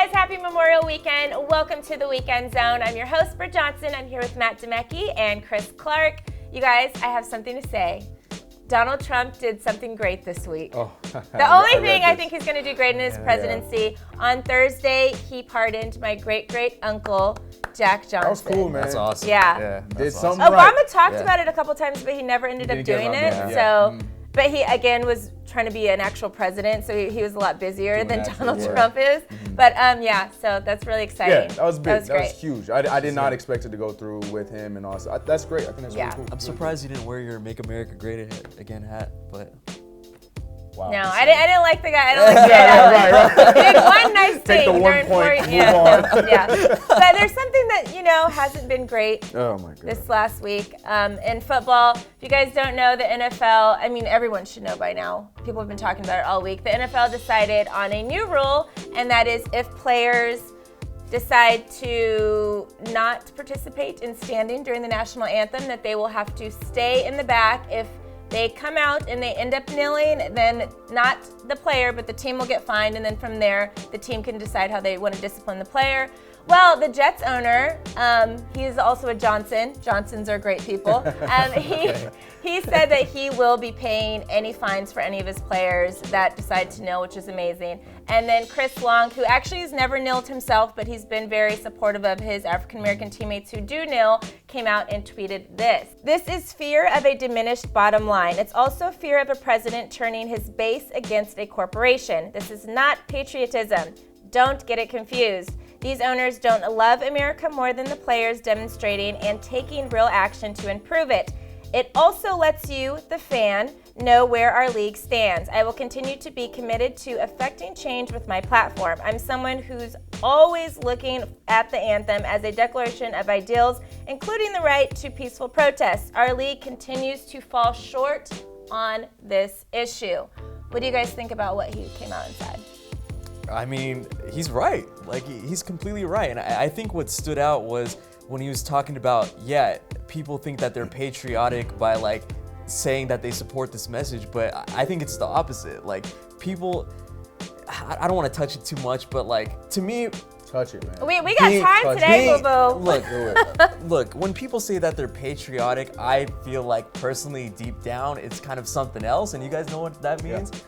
guys, happy Memorial Weekend. Welcome to the Weekend Zone. I'm your host, Britt Johnson. I'm here with Matt Demecki and Chris Clark. You guys, I have something to say. Donald Trump did something great this week. The only thing I think he's going to do great in his presidency. On Thursday, he pardoned my great-great-uncle, Jack Johnson. That was cool, man. That's awesome. Yeah. Did something Obama right. talked about it a couple times, but he never ended up doing it. But he, again, was trying to be an actual president, so he was a lot busier than Donald Trump is. But, so that's really exciting. Yeah, that was big. That was huge. I did not expect it to go through with him and all. So that's great. I think that's really cool. I'm surprised you didn't wear your Make America Great Again hat, but... Wow. No, I didn't like the guy. I don't like that. He did one nice thing Take the 1 during point, But there's something that, hasn't been great this last week. In football, if you guys don't know, the NFL, I mean, everyone should know by now. People have been talking about it all week. The NFL decided on a new rule, and that is if players decide to not participate in standing during the national anthem, that they will have to stay in the back. If they come out and they end up kneeling, then not the player, but the team will get fined, and then from there, the team can decide how they want to discipline the player. Well, the Jets owner, he is also a Johnson. Johnsons are great people. He said that he will be paying any fines for any of his players that decide to kneel, which is amazing. And then Chris Long, who actually has never kneeled himself, but he's been very supportive of his African-American teammates who do kneel, came out and tweeted this. This is fear of a diminished bottom line. It's also fear of a president turning his base against a corporation. This is not patriotism. Don't get it confused. These owners don't love America more than the players demonstrating and taking real action to improve it. It also lets you, the fan, know where our league stands. I will continue to be committed to affecting change with my platform. I'm someone who's always looking at the anthem as a declaration of ideals, including the right to peaceful protests. Our league continues to fall short on this issue. What do you guys think about what he came out and said? I mean, he's right. Like, he's completely right. And I think what stood out was when he was talking about, people think that they're patriotic by, like, saying that they support this message, but I think it's the opposite. Like, people, I don't want to touch it too much, but, like, to me... Touch it, man. We got time today, boo-boo. Look, when people say that they're patriotic, I feel like, personally, deep down, it's kind of something else, and you guys know what that means? Yeah.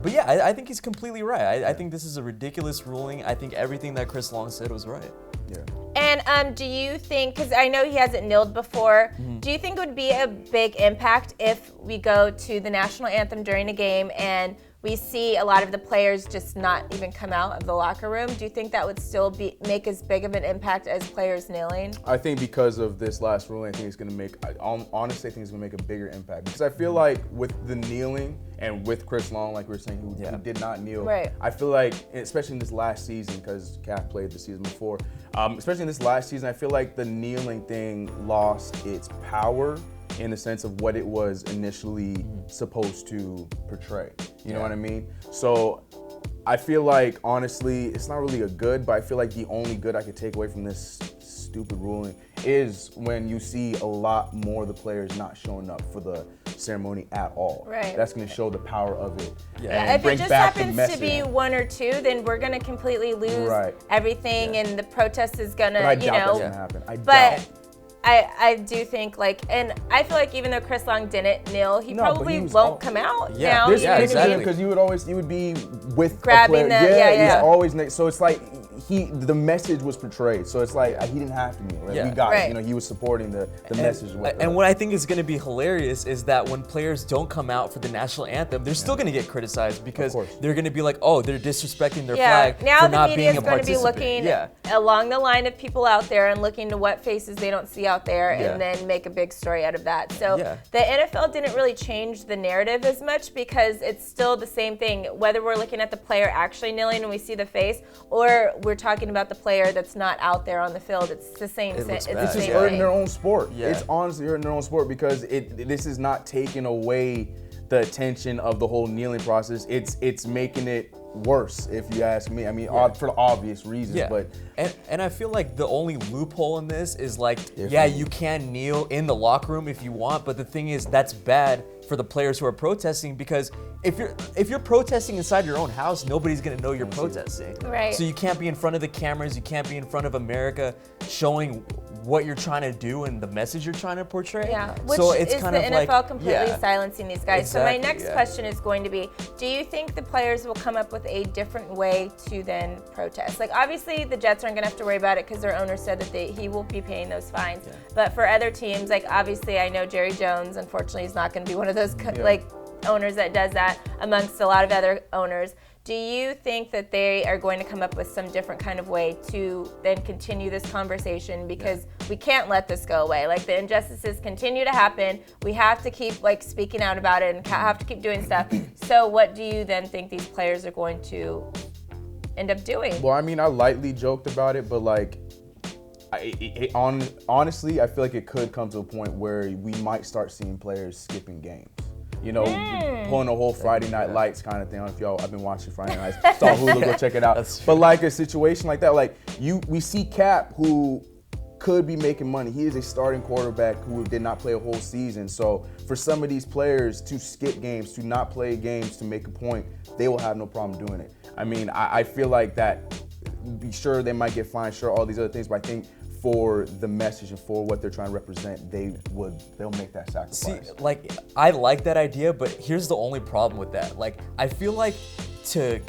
But yeah, I think he's completely right. I think this is a ridiculous ruling. I think everything that Chris Long said was right. Yeah. And do you think, because I know he hasn't kneeled before, do you think it would be a big impact if we go to the national anthem during a game and we see a lot of the players just not even come out of the locker room? Do you think that would still make as big of an impact as players kneeling? I think because of this last ruling, I think it's going to make, honestly, I think it's going to make a bigger impact. Because I feel like with the kneeling and with Chris Long, like we were saying, who did not kneel, I feel like, especially in this last season, because Cat played the season before, especially in this last season, I feel like the kneeling thing lost its power in the sense of what it was initially supposed to portray. You know what I mean? So I feel like, honestly, it's not really a good, but I feel like the only good I could take away from this stupid ruling is when you see a lot more of the players not showing up for the ceremony at all. Right. That's going to show the power of it. Yeah. If it just happens to be one or two, then we're going to completely lose everything, and the protest is going to, I doubt that's going to happen. I do think, and I feel like even though Chris Long didn't kneel, he probably won't come out now. Exactly. Because you would be with grabbing a player. He's always next. So it's like the message was portrayed. So it's like he didn't have to kneel. Right? We got it. He was supporting the message. And what I think is going to be hilarious is that when players don't come out for the national anthem, they're still going to get criticized because they're going to be like, oh, they're disrespecting their flag for not being a participant. Now the media is going to be looking along the line of people out there and looking to what faces they don't see out there and then make a big story out of that. So the NFL didn't really change the narrative as much because it's still the same thing, whether we're looking at the player actually kneeling and we see the face, or we're talking about the player that's not out there on the field. It's the same thing. It's just hurting their own sport. It's honestly hurting their own sport because this is not taking away the attention of the whole kneeling process. It's making it worse, if you ask me. I mean, for the obvious reasons, but and I feel like the only loophole in this is like, you can kneel in the locker room if you want, but the thing is that's bad for the players who are protesting, because if you're protesting inside your own house, nobody's gonna know you're protesting. Right. So you can't be in front of the cameras, you can't be in front of America showing what you're trying to do and the message you're trying to portray. Yeah, which so it's is kind the of NFL like, completely silencing these guys. Exactly, so my next question is going to be, do you think the players will come up with a different way to then protest? Like, obviously the Jets aren't gonna have to worry about it because their owner said that he will be paying those fines. Yeah. But for other teams, like obviously I know Jerry Jones, unfortunately, is not gonna be one of those like owners that does that amongst a lot of other owners. Do you think that they are going to come up with some different kind of way to then continue this conversation? Because we can't let this go away. Like, the injustices continue to happen. We have to keep like speaking out about it and have to keep doing stuff. So what do you then think these players are going to end up doing? Well, I mean, I lightly joked about it, but like, honestly, I feel like it could come to a point where we might start seeing players skipping games. You know, pulling a whole Friday Night Lights kind of thing. I don't know if I've been watching Friday Nights. It's on Hulu, go check it out. But like a situation like that, like we see Cap, who could be making money. He is a starting quarterback who did not play a whole season. So for some of these players to skip games, to not play games, to make a point, they will have no problem doing it. I mean, I feel like that, sure, they might get fined, sure, all these other things, but I think for the message and for what they're trying to represent, they'll make that sacrifice. See, like, I like that idea, but here's the only problem with that. Like, I feel like to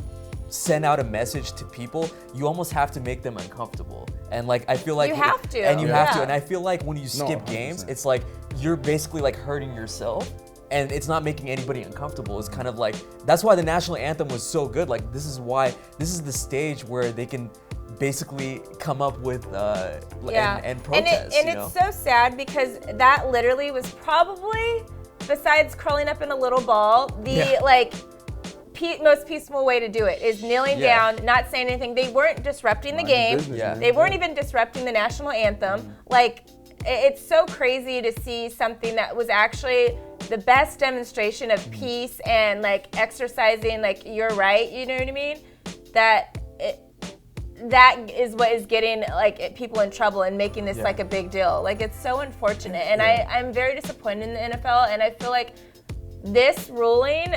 send out a message to people, you almost have to make them uncomfortable. And like, I feel like you have to. And you have to. And I feel like when you skip games, it's like you're basically like hurting yourself. And it's not making anybody uncomfortable. It's kind of like, that's why the national anthem was so good. Like, this is the stage where they can basically come up with and protest. And it's so sad because that literally was probably, besides curling up in a little ball, the most peaceful way to do it is kneeling down, not saying anything. They weren't disrupting the game. They weren't even disrupting the national anthem. Like, it's so crazy to see something that was actually the best demonstration of peace and like exercising like you're right, you know what I mean? That is what is getting like people in trouble and making this like a big deal. Like, it's so unfortunate, and I'm very disappointed in the NFL, and I feel like this ruling,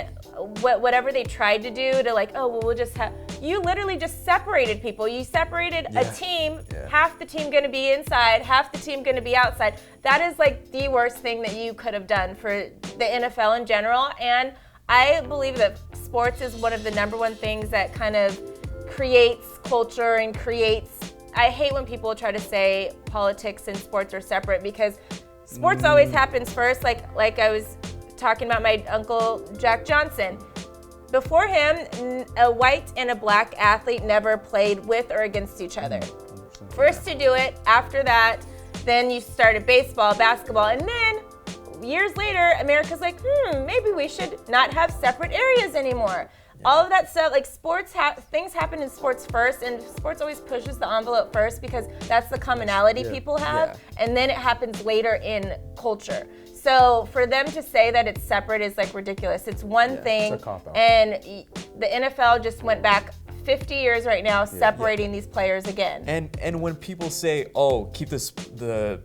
whatever they tried to do to like, oh well, we'll just have, you literally just separated people. You separated a team, half the team gonna be inside, half the team gonna be outside. That is like the worst thing that you could have done for the NFL in general, and I believe that sports is one of the number one things that kind of creates culture and creates, I hate when people try to say politics and sports are separate, because sports always happens first. Like I was talking about my uncle Jack Johnson. Before him, a white and a black athlete never played with or against each other. First to do it. After that, then you started baseball, basketball, and then years later, America's like, maybe we should not have separate areas anymore. All of that stuff, like sports, things happen in sports first, and sports always pushes the envelope first because that's the commonality people have, and then it happens later in culture. So for them to say that it's separate is like ridiculous. It's one thing, it's a cop-out. And the NFL just went back 50 years right now, separating these players again. And when people say, oh, keep the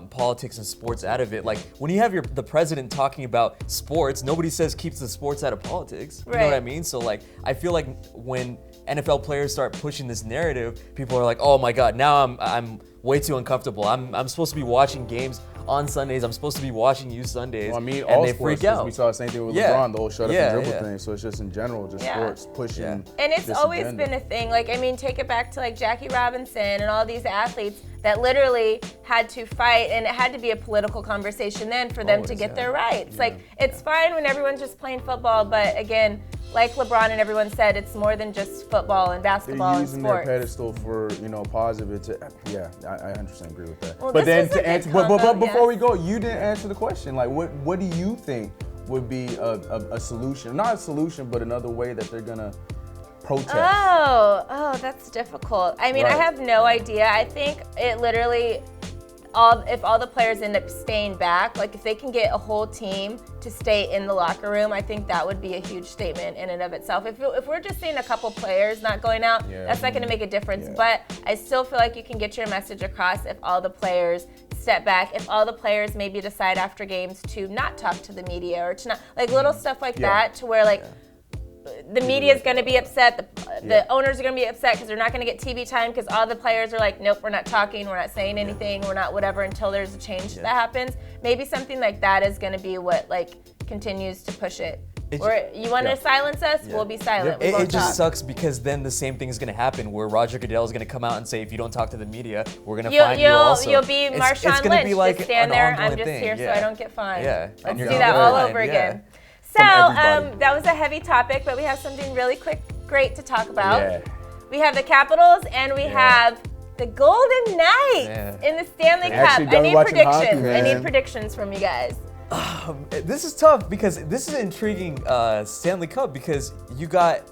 politics and sports out of it, like when you have the president talking about sports, nobody says keeps the sports out of politics. You know what I mean? So like, I feel like when NFL players start pushing this narrative, people are like, oh my God, now I'm way too uncomfortable. I'm supposed to be watching games on Sundays. I'm supposed to be watching you Sundays. Well, I mean, and all they sports, freak out. We saw the same thing with LeBron, the whole shut up and dribble thing. So it's just in general, just sports pushing. And it's always been a thing. Like, I mean, take it back to like Jackie Robinson and all these athletes that literally had to fight, and it had to be a political conversation then for them to get their rights. Like, it's fine when everyone's just playing football, but again, like LeBron and everyone said, it's more than just football and basketball and sports. They're using their pedestal for, positive. I 100% agree with that. Well, but then to answer, but before we go, you didn't answer the question. Like, what do you think would be a solution? Not a solution, but another way that they're gonna protest. Oh, that's difficult. I mean, I have no idea. I think it literally, all the players end up staying back, like if they can get a whole team to stay in the locker room, I think that would be a huge statement in and of itself. If we're just seeing a couple players not going out, that's not going to make a difference. But I still feel like you can get your message across if all the players step back, if all the players maybe decide after games to not talk to the media or to not, like little stuff like that, to where like the media is going to be upset, the owners are going to be upset because they're not going to get TV time because all the players are like, nope, we're not talking, we're not saying anything, we're not whatever until there's a change that happens. Maybe something like that is going to be what like continues to push it. Or you want to silence us, we'll be silent. It just sucks because then the same thing is going to happen where Roger Goodell is going to come out and say, if you don't talk to the media, we're going to fine you also. You'll be Marshawn Lynch, be like just stand there, I'm just here so I don't get fined. Let's do that all over again. So that was a heavy topic, but we have something really great to talk about. We have the Capitals and we have the Golden Knights in the Stanley Cup. I need predictions. I need predictions from you guys. This is tough because this is an intriguing Stanley Cup because you got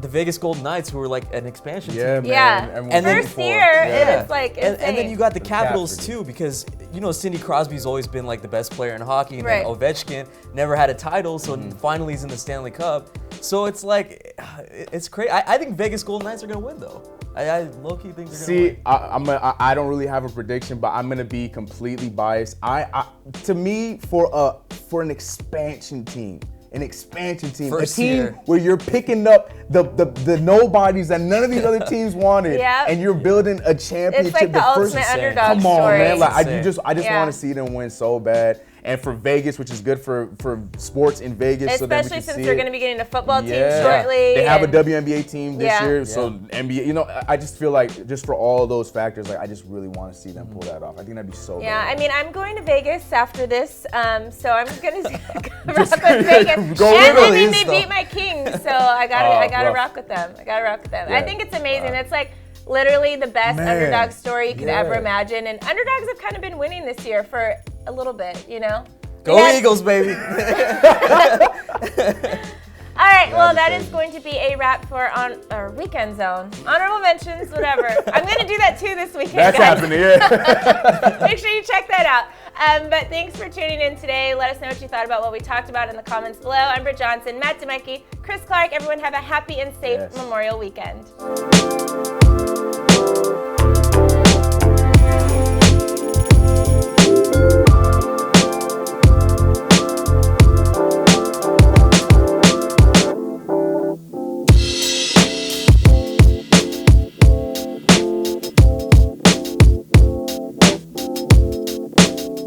the Vegas Golden Knights who were like an expansion team. Man. And first year, it's like insane. And then you got the Capitals too because, you know, Sidney Crosby's always been like the best player in hockey and then Ovechkin never had a title, so finally he's in the Stanley Cup. So it's like, it's crazy. I think Vegas Golden Knights are going to win though. I low-key think they're going to win. I don't really have a prediction, but I'm going to be completely biased. To me, for an expansion team, First a team year. where you're picking up the nobodies that none of these other teams wanted, and you're building a championship. It's like the ultimate underdog story. Come on, man! Like I just want to see them win so bad. And for Vegas, which is good for sports in Vegas, especially since they're going to be getting a football team shortly. They have a WNBA team this year, so NBA. You know, I just feel like just for all those factors, like I just really want to see them pull that off. I think that'd be so. I mean, I'm going to Vegas after this, so I'm going to rock with Vegas. I mean, they beat my Kings, so I gotta rock with them. I think it's amazing. It's like literally the best underdog story you could ever imagine, and underdogs have kind of been winning this year for a little bit, you know? Go Eagles, baby! All right, well, that is going to be a wrap for our Weekend Zone. Honorable mentions, whatever. I'm going to do that too this weekend, That's happening, Make sure you check that out. But thanks for tuning in today. Let us know what you thought about what we talked about in the comments below. I'm Britt Johnson, Matt Demecki, Chris Clark. Everyone have a happy and safe Memorial Weekend.